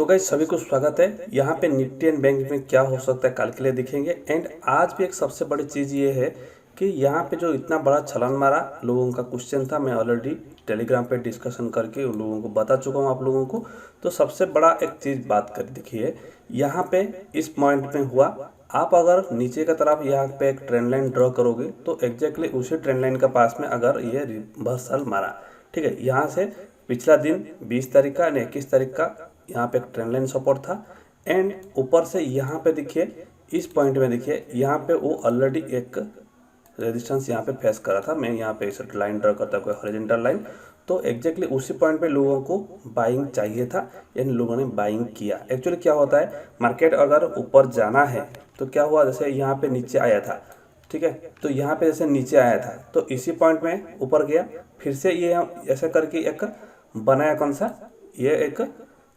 तो गाइस सभी को स्वागत है। यहाँ पे निफ्टी एंड बैंक में क्या हो सकता है कल के लिए दिखेंगे। एंड आज भी एक सबसे बड़ी चीज़ ये है कि यहाँ पे जो इतना बड़ा छलांग मारा, लोगों का क्वेश्चन था, मैं ऑलरेडी टेलीग्राम पे डिस्कशन करके उन लोगों को बता चुका हूँ आप लोगों को। तो सबसे बड़ा एक चीज़ बात कर देखिए, यहाँ पे इस पॉइंट में हुआ, आप अगर नीचे की तरफ यहाँ पे एक ट्रेंड लाइन ड्रॉ करोगे तो एग्जैक्टली उसी ट्रेंड लाइन के पास में अगर ये रिवर्सल मारा, ठीक है, यहाँ से पिछला दिन 20 तारीख का यानी 21 तारीख का यहाँ पे एक ट्रेंड लाइन सपोर्ट था। एंड ऊपर से यहाँ पे देखिए, इस पॉइंट में देखिए, यहाँ पे वो ऑलरेडी एक रेजिस्टेंस यहाँ पे फेस करा था। मैं यहाँ पे इसे लाइन ड्रॉ करता कोई हॉरिजॉन्टल लाइन, तो एग्जैक्टली उसी पॉइंट पे लोगों को बाइंग चाहिए था, यानी लोगों ने बाइंग किया। एक्चुअली क्या होता है, मार्केट अगर ऊपर जाना है तो क्या हुआ, जैसे यहाँ पे नीचे आया था, ठीक है, तो यहाँ पे जैसे नीचे आया था तो इसी पॉइंट में ऊपर गया, फिर से ये ऐसा करके एक बनाया, कौन सा, ये एक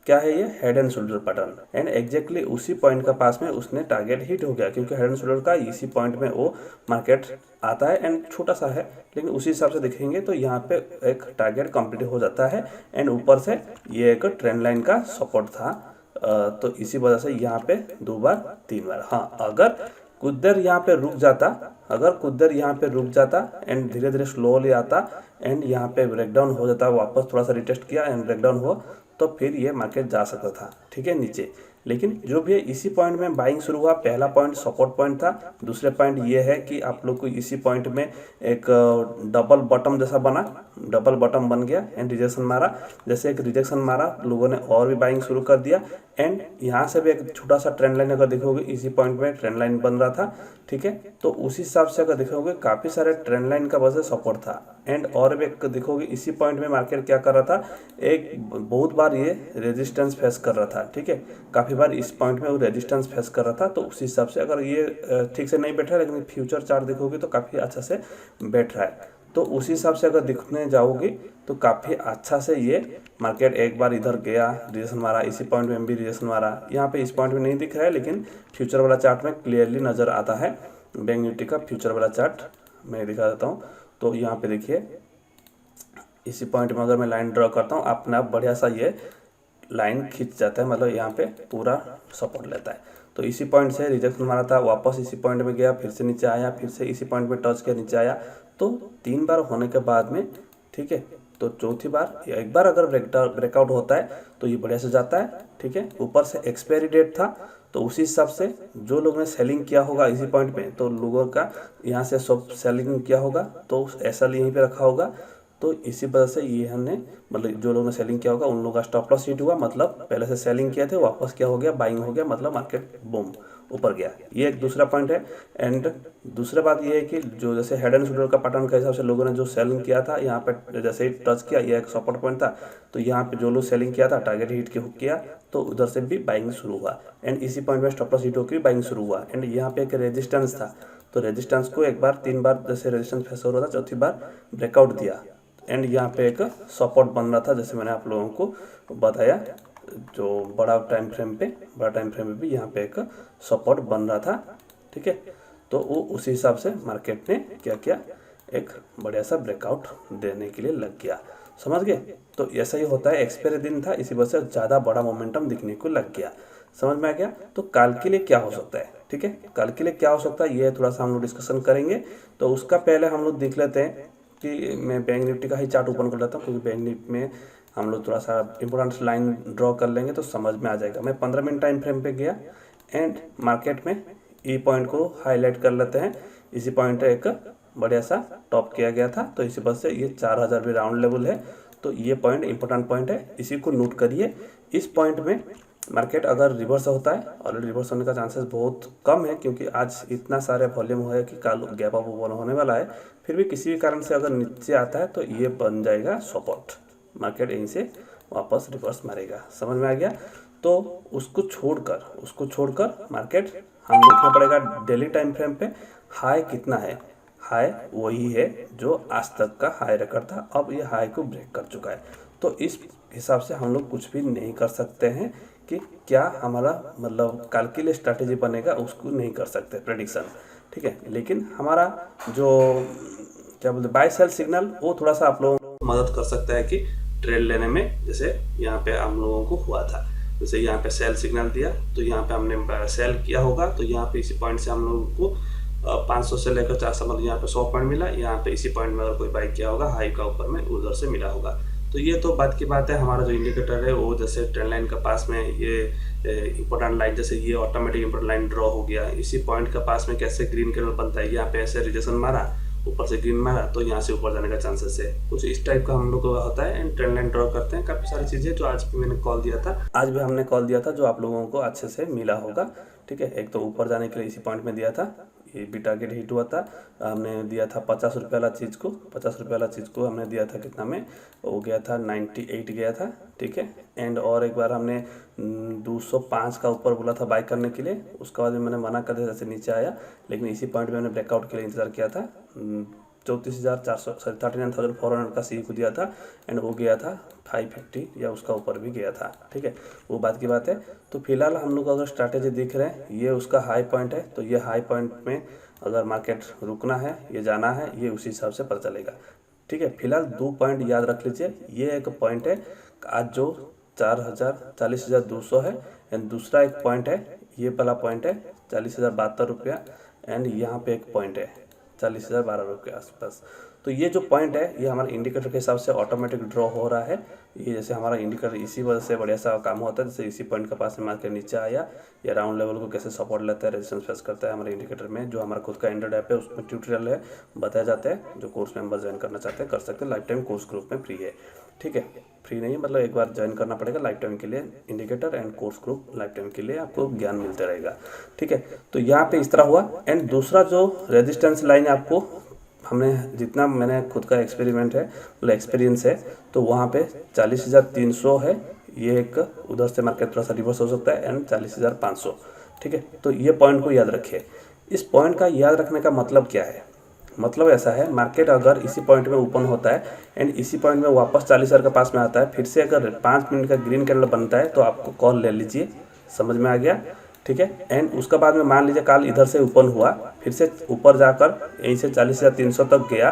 क्या है, ये head and shoulder pattern. And exactly उसी पॉइंट का पास में उसने टारगेट हिट हो गया, क्योंकि हेड एंड शोल्डर का इसी पॉइंट में वो मार्केट आता है एंड छोटा सा है, लेकिन उसी हिसाब से देखेंगे तो यहाँ पे एक टारगेट कंप्लीट हो जाता है। एंड ऊपर से ये एक ट्रेंड लाइन का सपोर्ट था, तो इसी वजह से यहाँ पे 2 बार 3 बार, हाँ, अगर कुछ देर यहाँ पे रुक जाता, अगर कुछ देर यहाँ पे रुक जाता एंड धीरे धीरे स्लोली आता एंड यहाँ पे ब्रेकडाउन हो जाता, वापस थोड़ा सा रिटेस्ट किया एंड ब्रेकडाउन हुआ, तो फिर ये मार्केट जा सकता था, ठीक है, नीचे। लेकिन जो भी है इसी पॉइंट में बाइंग शुरू हुआ। पहला पॉइंट सपोर्ट पॉइंट था, दूसरे पॉइंट ये है कि आप लोग को इसी पॉइंट में एक डबल बॉटम जैसा बना, डबल बॉटम बन गया एंड रिजेक्शन मारा। जैसे एक रिजेक्शन मारा, लोगों ने और भी बाइंग शुरू कर दिया। एंड यहाँ से भी एक छोटा सा ट्रेंड लाइन अगर देखोगे, इसी पॉइंट में ट्रेंड लाइन बन रहा था, ठीक है, तो उसी हिसाब से अगर देखोगे काफ़ी सारे ट्रेंड लाइन का वजह सपोर्ट था। एंड और भी एक देखोगे, इसी पॉइंट में मार्केट क्या कर रहा था, एक बहुत बार ये रेजिस्टेंस फेस कर रहा था, ठीक है, काफ़ी बार इस पॉइंट में वो रेजिस्टेंस फेस कर रहा था। तो उसी हिसाब से अगर ये ठीक से नहीं बैठ रहा है, लेकिन फ्यूचर चार्ट देखोगे तो काफ़ी अच्छा से बैठ रहा है, तो उसी हिसाब से अगर दिखने जाओगे तो काफ़ी अच्छा से ये मार्केट एक बार इधर गया, रिजेक्शन मारा, इसी पॉइंट में भी रिजेक्शन मारा। यहाँ पे इस पॉइंट में नहीं दिख रहा है, लेकिन फ्यूचर वाला चार्ट में क्लियरली नज़र आता है। बैंक निफ्टी का फ्यूचर वाला चार्ट मैं दिखा देता हूँ। तो यहाँ पे देखिए, इसी पॉइंट में अगर मैं लाइन ड्रॉ करता हूँ, अपने आप बढ़िया सा ये लाइन खींच जाता है, मतलब यहाँ पे पूरा सपोर्ट लेता है। तो इसी पॉइंट से रिजेक्शन मारा था, वापस इसी पॉइंट में गया, फिर से नीचे आया, फिर से इसी पॉइंट में टच किया, नीचे आया। तो 3 बार होने के बाद में, ठीक है, तो चौथी बार या एक बार अगर ब्रेकआउट होता है तो ये बढ़िया से जाता है, ठीक है। ऊपर से एक्सपायरी डेट था, तो उसी हिसाब से जो लोग ने सेलिंग किया होगा इसी पॉइंट पे, तो लोगों का यहाँ से सब सेलिंग किया होगा, तो एसएल यहीं पे रखा होगा। तो इसी वजह से ये हमने, मतलब जो लोगों ने सेलिंग किया होगा उन लोगों का स्टॉप लॉस हिट हुआ, मतलब पहले से सेलिंग किए थे, वापस क्या हो गया, बाइंग हो गया, मतलब मार्केट बूम ऊपर गया। ये एक दूसरा पॉइंट है। एंड दूसरा बात ये है कि जो जैसे हेड एंड शोल्डर का पैटर्न के हिसाब से लोगों ने जो सेलिंग किया था, यहाँ पे जैसे ही टच किया, ये एक सपोर्ट पॉइंट था, तो यहाँ पे जो लोग सेलिंग किया था टारगेट हिट के हुक किया, तो उधर से भी बाइंग शुरू हुआ। एंड इसी पॉइंट में स्टॉप लॉस हिट होकर बाइंग शुरू हुआ। एंड यहाँ पे एक रेजिस्टेंस था, तो रेजिस्टेंस को एक बार 3 बार जैसे रेजिस्टेंस फेस हो रहा था, चौथी बार ब्रेकआउट दिया। एंड यहाँ पे एक सपोर्ट बन रहा था, जैसे मैंने आप लोगों को बताया, जो बड़ा टाइम फ्रेम पे भी यहाँ पे एक सपोर्ट बन रहा था, ठीक है। तो वो उसी हिसाब से मार्केट ने क्या किया, एक बढ़िया सा ब्रेकआउट देने के लिए लग गया, समझ गए। तो ऐसा ही होता है, एक्सपायरी दिन था, इसी वजह से ज़्यादा बड़ा मोमेंटम दिखने को लग गया, समझ में आ गया। तो कल के लिए क्या हो सकता है, ठीक है, कल के लिए क्या हो सकता है, ये थोड़ा सा हम लोग डिस्कशन करेंगे। तो उसका पहले हम लोग देख लेते हैं कि मैं बैंक निफ्टी का ही चार्ट ओपन कर लेता हूँ, क्योंकि बैंक निफ्टी में हम लोग थोड़ा सा इंपॉर्टेंट लाइन ड्रॉ कर लेंगे तो समझ में आ जाएगा। मैं 15 मिनट टाइम फ्रेम पे गया एंड मार्केट में ई पॉइंट को हाईलाइट कर लेते हैं। इसी पॉइंट एक बढ़िया सा टॉप किया गया था, तो इसी वजह से ये 4000 भी राउंड लेवल है, तो ये पॉइंट इंपॉर्टेंट पॉइंट है, इसी को नोट करिए। इस पॉइंट में मार्केट अगर रिवर्स होता है, ऑलरेडी रिवर्स होने का चांसेस बहुत कम है, क्योंकि आज इतना सारे वॉल्यूम है कि कल गैप अप होने वाला है। फिर भी किसी भी कारण से अगर नीचे आता है तो ये बन जाएगा सपोर्ट, मार्केट यहीं से वापस रिवर्स मारेगा, समझ में आ गया। तो उसको छोड़कर मार्केट हम देखना पड़ेगा डेली टाइम फ्रेम पे हाई कितना है। हाई वही है जो आज तक का हाई रिकॉर्ड था, अब ये हाई को ब्रेक कर चुका है। तो इस हिसाब से हम लोग कुछ भी नहीं कर सकते हैं कि क्या हमारा मतलब कल के लिए स्ट्रैटेजी बनेगा, उसको नहीं कर सकते प्रेडिक्शन, ठीक है। लेकिन हमारा जो क्या बोलते बाय सेल सिग्नल, वो थोड़ा सा आप लोगों को मदद कर सकता है कि ट्रेड लेने में, जैसे यहाँ पे हम लोगों को हुआ था। जैसे यहाँ पे सेल सिग्नल दिया तो यहाँ पे हमने सेल किया होगा, तो यहाँ पे इसी पॉइंट से हम लोगों को 500 से लेकर 400 मतलब यहाँ पे 100 पॉइंट मिला। यहाँ पे इसी पॉइंट में अगर कोई बाई किया होगा हाई का ऊपर में उधर से मिला होगा। तो ये तो बात की बात है। हमारा जो इंडिकेटर है वो जैसे ट्रेंड लाइन के पास में ये इंपॉर्टेंट लाइन, जैसे ये ऑटोमेटिक इंपॉर्टेंट लाइन ड्रॉ हो गया, इसी पॉइंट के पास में कैसे ग्रीन कैंडल बनता है, यहाँ पे ऐसे रिजेक्शन मारा, ऊपर से ग्रीन मारा, तो यहाँ से ऊपर जाने का चांसेस है। कुछ इस टाइप का हम लोग को होता है एंड ट्रेंड लाइन ड्रॉ करते हैं। काफ़ी सारी चीज़ें जो आज भी मैंने कॉल दिया था, आज भी हमने कॉल दिया था, जो आप लोगों को अच्छे से मिला होगा। ठीक है, एक तो ऊपर जाने के लिए इसी पॉइंट में दिया था, ये भी टारगेट हिट हुआ था। हमने दिया था 50 रुपये वाला चीज़ को, 50 रुपये वाला चीज़ को हमने दिया था कितना में, वो गया था 98 गया था। ठीक है, एंड और एक बार हमने 205 का ऊपर बोला था बाई करने के लिए, उसके बाद मैंने मना कर दिया, जैसे नीचे आया, लेकिन इसी पॉइंट में मैंने ब्रेकआउट के लिए इंतजार किया था। 34,400 सॉरी 39,400 का सी को दिया था एंड वो गया था 550 या उसका ऊपर भी गया था। ठीक है, वो बात की बात है। तो फिलहाल हम लोग अगर स्ट्रैटेजी दिख रहे हैं, ये उसका हाई पॉइंट है, तो ये हाई पॉइंट में अगर मार्केट रुकना है, ये जाना है, ये उसी हिसाब से पता चलेगा। ठीक है, फिलहाल 2 पॉइंट याद रख लीजिए। ये एक पॉइंट है आज जो 40,200 है, एंड दूसरा एक पॉइंट है, ये वाला पॉइंट है 40,072 रुपया, एंड यहाँ पे एक पॉइंट है 40,012 रुपये के आसपास। तो ये जो पॉइंट है ये हमारे इंडिकेटर के हिसाब से ऑटोमेटिक ड्रॉ हो रहा है। ये जैसे हमारा इंडिकेटर इसी वजह से बढ़िया सा काम होता है, जैसे इसी पॉइंट के पास में मार्केट नीचे आया, या राउंड लेवल को कैसे सपोर्ट लेता है, रेजिस्टेंस फेस करता है, हमारे इंडिकेटर में जो हमारा खुद का एंड्रॉइड ऐप है उसमें ट्यूटोरियल है, बताया जाता है। जो कोर्स मेंबर ज्वाइन करना चाहते हैं कर सकते हैं, लाइफ टाइम कोर्स ग्रुप में फ्री है। ठीक है, फ्री नहीं है मतलब एक बार ज्वाइन करना पड़ेगा लाइफ टाइम के लिए। Indicator and course group life time के लिए आपको ज्ञान मिलते रहेगा। ठीक है, तो यहाँ पे इस तरह हुआ। एंड दूसरा जो रेजिस्टेंस लाइन आपको हमने जितना मैंने खुद का एक्सपेरिमेंट है मतलब एक्सपीरियंस है, तो वहाँ पे 40,300 है, ये एक उधर से मार्केट थोड़ा सा रिवर्स हो सकता है, एंड 40,500। ठीक है, तो ये पॉइंट को याद रखिए। इस पॉइंट का याद रखने का मतलब क्या है, मतलब ऐसा है, मार्केट अगर इसी पॉइंट में ओपन होता है एंड इसी पॉइंट में वापस 40,000 के पास में आता है, फिर से अगर 5 मिनट का ग्रीन कैंडल बनता है, तो आपको कॉल ले लीजिए। समझ में आ गया? ठीक है, एंड उसके बाद में मान लीजिए कल इधर से ओपन हुआ, फिर से ऊपर जाकर यहीं से 40,300 तक गया,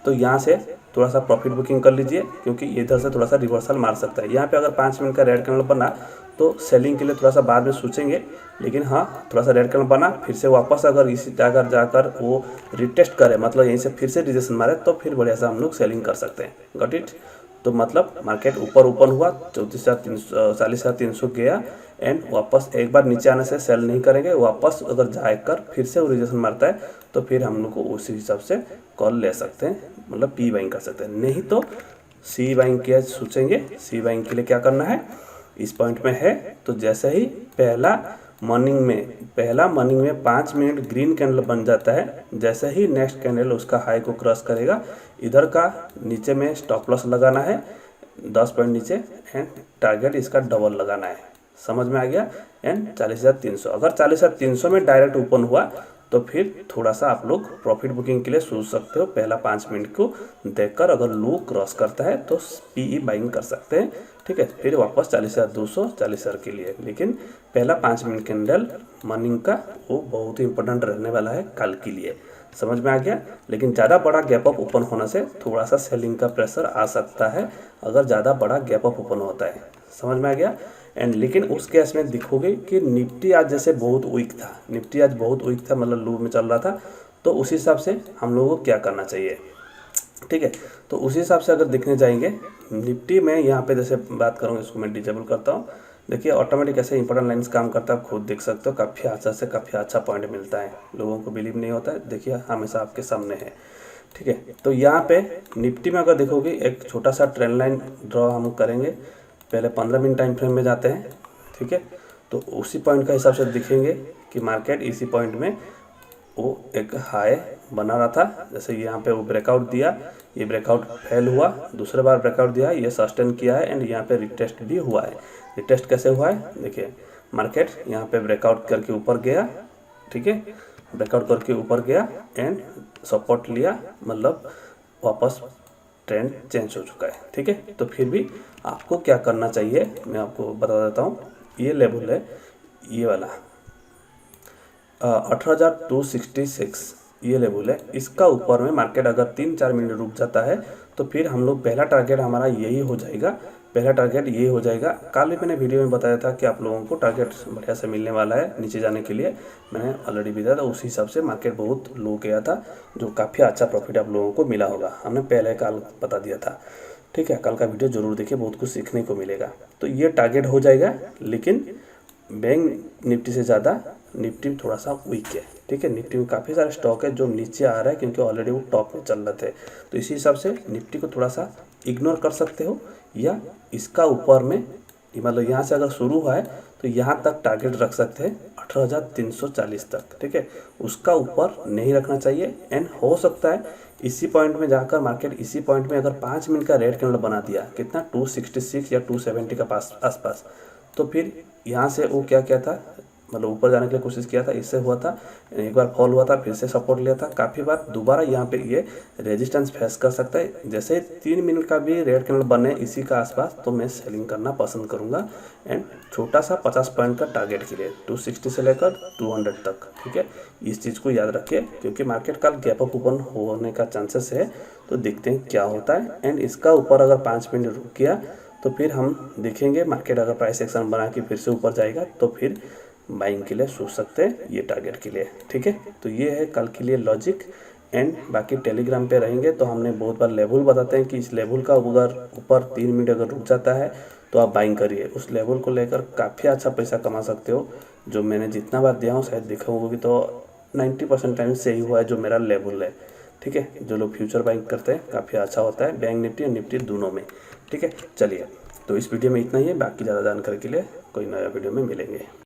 तो यहाँ से थोड़ा सा प्रॉफिट बुकिंग कर लीजिए, क्योंकि इधर से थोड़ा सा रिवर्सल मार सकता है। यहाँ पे अगर 5 मिनट का रेड कैंडल बना तो सेलिंग के लिए थोड़ा सा बाद में सोचेंगे, लेकिन हाँ थोड़ा सा रेड कैंडल बना, फिर से वापस अगर इसी जगह जाकर वो रिटेस्ट करे, मतलब यहीं से फिर से रिजेक्शन मारे, तो फिर बढ़िया से हम लोग सेलिंग कर सकते हैं। Got it? तो मतलब मार्केट ऊपर ओपन हुआ, 40,300 गया, एंड वापस एक बार नीचे आने से सेल नहीं करेंगे, वापस अगर जाकर फिर से वो रिजेक्शन मारता है, तो फिर हम लोग को उसी हिसाब से कॉल ले सकते हैं, मतलब पी बाइंग कर सकते हैं। नहीं तो सी बाइंग किया सोचेंगे। सी बाइंग के लिए क्या करना है, इस पॉइंट में है, तो जैसे ही पहला मॉर्निंग में 5 मिनट ग्रीन कैंडल बन जाता है, जैसे ही नेक्स्ट कैंडल उसका हाई को क्रॉस करेगा, इधर का नीचे में स्टॉप लॉस लगाना है 10 पॉइंट नीचे, एंड टारगेट इसका डबल लगाना है। समझ में आ गया? एंड 40,300, अगर 40,300 में डायरेक्ट ओपन हुआ तो फिर थोड़ा सा आप लोग प्रॉफिट बुकिंग के लिए सोच सकते हो। पहला 5 मिनट को देखकर अगर लो क्रॉस करता है तो पीई बाइंग कर सकते हैं। ठीक है, फिर वापस 40,200 40,000 के लिए, लेकिन पहला 5 मिनट कैंडल मॉर्निंग का वो बहुत ही इंपॉर्टेंट रहने वाला है कल के लिए। समझ में आ गया? लेकिन ज़्यादा बड़ा गैप अप ओपन होने से थोड़ा सा सेलिंग का प्रेशर आ सकता है अगर ज़्यादा बड़ा गैप अप ओपन होता है। समझ में आ गया? एंड लेकिन उस केस में दिखोगे कि निफ्टी आज जैसे बहुत वीक था, निफ्टी आज बहुत वीक था, मतलब लो में चल रहा था, तो उस हिसाब से हम लोगों को क्या करना चाहिए। ठीक है, तो उसी हिसाब से अगर देखने जाएंगे निफ्टी में, यहाँ पे जैसे बात करूँगा, इसको मैं डिजेबल करता हूँ। देखिए ऑटोमेटिक ऐसे इंपॉर्टेंट लाइन्स काम करता है, आप खुद देख सकते हो, काफ़ी अच्छा से काफ़ी अच्छा पॉइंट मिलता है। लोगों को बिलीव नहीं होता है, देखिए हमेशा आपके सामने है। ठीक है, तो यहाँ पे निफ्टी में अगर देखोगे एक छोटा सा ट्रेंड लाइन ड्रॉ हम करेंगे। पहले 15 मिनट टाइम फ्रेम में जाते हैं। ठीक है, तो उसी पॉइंट का हिसाब से दिखेंगे कि मार्केट इसी पॉइंट में वो एक हाई बना रहा था। जैसे यहाँ पे वो ब्रेकआउट दिया, ये ब्रेकआउट फेल हुआ, दूसरे बार ब्रेकआउट दिया, ये सस्टेन किया है, एंड यहाँ पे रिटेस्ट भी हुआ है। रिटेस्ट कैसे हुआ है, देखिए मार्केट यहाँ पे ब्रेकआउट करके ऊपर गया। ठीक है, ब्रेकआउट करके ऊपर गया एंड सपोर्ट लिया, मतलब वापस ट्रेंड चेंज हो चुका है। ठीक है, तो फिर भी आपको क्या करना चाहिए मैं आपको बता देता हूँ। ये लेवल है, ये वाला 18,266 ये लेवल है। इसका ऊपर में मार्केट अगर 3-4 मिनट रुक जाता है तो फिर हम लोग पहला टारगेट हमारा यही हो जाएगा पहला टारगेट ये हो जाएगा। कल भी मैंने वीडियो में बताया था कि आप लोगों को टारगेट बढ़िया से मिलने वाला है नीचे जाने के लिए, मैंने ऑलरेडी बताया था। उसी हिसाब से मार्केट बहुत लो गया था, जो काफ़ी अच्छा प्रॉफिट आप लोगों को मिला होगा, हमने पहले कल बता दिया था। ठीक है, कल का वीडियो जरूर देखिए, बहुत कुछ सीखने को मिलेगा। तो ये टारगेट हो जाएगा, लेकिन बैंक निफ्टी से ज़्यादा निफ्टी थोड़ा सा वीक है। ठीक है, निफ्टी में काफ़ी सारे स्टॉक है जो नीचे आ रहा है, क्योंकि ऑलरेडी वो टॉप में चल रहे थे। तो इसी हिसाब से निफ्टी को थोड़ा सा इग्नोर कर सकते हो, या इसका ऊपर में मतलब यहाँ से अगर शुरू हुआ है तो यहाँ तक टारगेट रख सकते हैं 18,340 तक। ठीक है, उसका ऊपर नहीं रखना चाहिए। एंड हो सकता है इसी पॉइंट में जाकर मार्केट इसी पॉइंट में अगर 5 मिनट का रेड कैंडल बना दिया, कितना 266 या 270 का आसपास, तो फिर यहाँ से वो क्या किया था, मतलब ऊपर जाने के लिए कोशिश किया था, इससे हुआ था, एक बार फॉल हुआ था, फिर से सपोर्ट लिया था काफ़ी बार, दोबारा यहाँ पे ये रेजिस्टेंस फेस कर सकता है। जैसे 3 मिनट का भी रेड कैंडल बने इसी का आसपास, तो मैं सेलिंग करना पसंद करूँगा। एंड छोटा सा 50 पॉइंट का टारगेट के लिए 260 से लेकर 200 तक। ठीक है, इस चीज़ को याद रखिए, क्योंकि मार्केट कल गैप अप ओपन होने का चांसेस है, तो देखते हैं क्या होता है। एंड इसका ऊपर अगर 5 मिनट रुक गया तो फिर हम देखेंगे, मार्केट अगर प्राइस एक्शन बना के फिर से ऊपर जाएगा तो फिर बाइंग के लिए सोच सकते हैं, ये टारगेट के लिए। ठीक है, तो ये है कल के लिए लॉजिक। एंड बाकी टेलीग्राम पे रहेंगे तो हमने बहुत बार लेवल बताते हैं कि इस लेवल का अगर ऊपर 3 मिनट अगर रुक जाता है तो आप बाइंग करिए, उस लेवल को लेकर काफ़ी अच्छा पैसा कमा सकते हो। जो मैंने जितना बार दिया हूँ शायद देखा होगा, तो 90% टाइम से ही हुआ है जो मेरा लेवल है। ठीक है, जो लोग फ्यूचर बाइंग करते हैं काफ़ी अच्छा होता है बैंक निफ्टी और निफ्टी दोनों में। ठीक है, चलिए, तो इस वीडियो में इतना ही है, बाकी ज़्यादा जानकारी के लिए कोई नया वीडियो में मिलेंगे।